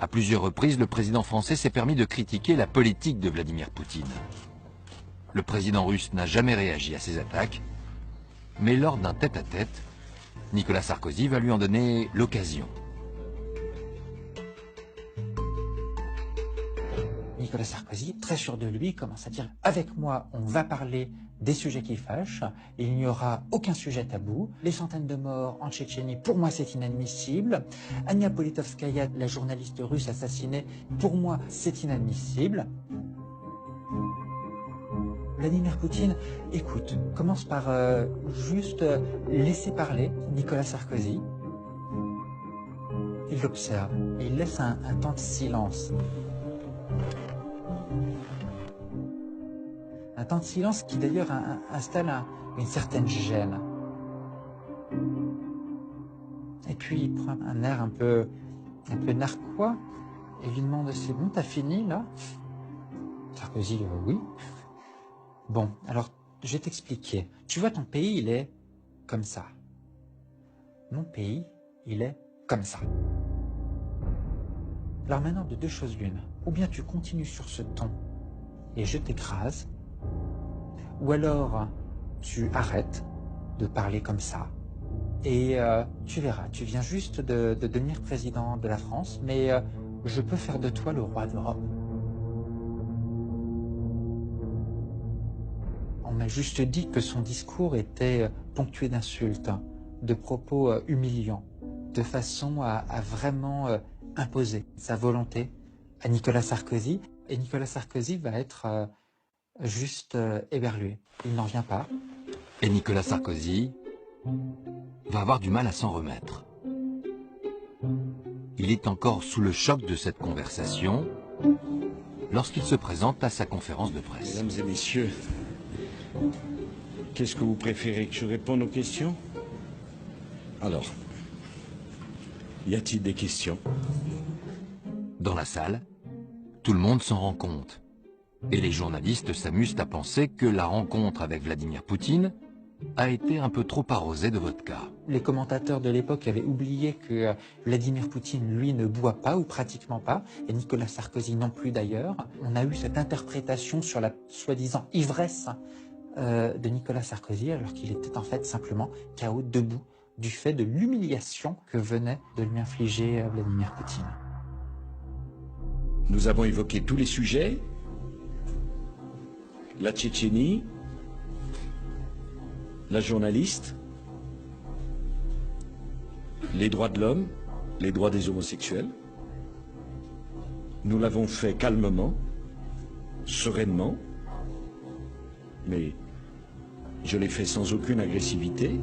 À plusieurs reprises, le président français s'est permis de critiquer la politique de Vladimir Poutine. Le président russe n'a jamais réagi à ces attaques, mais lors d'un tête-à-tête, Nicolas Sarkozy va lui en donner l'occasion. Nicolas Sarkozy, très sûr de lui, commence à dire « Avec moi, on va parler des sujets qui fâchent, il n'y aura aucun sujet tabou. Les centaines de morts en Tchétchénie, pour moi, c'est inadmissible. Ania Politkovskaya, la journaliste russe assassinée, pour moi, c'est inadmissible. » Vladimir Poutine, écoute, commence par juste laisser parler Nicolas Sarkozy. Il l'observe, il laisse un temps de silence. Un temps de silence qui d'ailleurs installe une certaine gêne. Et puis il prend un air un peu narquois et lui demande « C'est bon, t'as fini là ?» Sarkozy « Oui. » Bon, alors je vais t'expliquer. Tu vois, ton pays, il est comme ça. Mon pays, il est comme ça. Alors maintenant, de deux choses l'une. Ou bien tu continues sur ce ton et je t'écrase, ou alors tu arrêtes de parler comme ça et tu verras, tu viens juste de devenir président de la France, mais je peux faire de toi le roi d'Europe. On m'a juste dit que son discours était ponctué d'insultes, de propos humiliants, de façon à vraiment imposer sa volonté à Nicolas Sarkozy. Et Nicolas Sarkozy va être juste éberlué. Il n'en vient pas. Et Nicolas Sarkozy va avoir du mal à s'en remettre. Il est encore sous le choc de cette conversation lorsqu'il se présente à sa conférence de presse. Mesdames et messieurs, qu'est-ce que vous préférez, que je réponde aux questions? Alors, y a-t-il des questions? Dans la salle, tout le monde s'en rend compte. Et les journalistes s'amusent à penser que la rencontre avec Vladimir Poutine a été un peu trop arrosée de vodka. Les commentateurs de l'époque avaient oublié que Vladimir Poutine, lui, ne boit pas ou pratiquement pas, et Nicolas Sarkozy non plus d'ailleurs. On a eu cette interprétation sur la soi-disant ivresse de Nicolas Sarkozy, alors qu'il était en fait simplement KO debout du fait de l'humiliation que venait de lui infliger Vladimir Poutine. Nous avons évoqué tous les sujets. La Tchétchénie, la journaliste, les droits de l'homme, les droits des homosexuels. Nous l'avons fait calmement, sereinement, mais je l'ai fait sans aucune agressivité.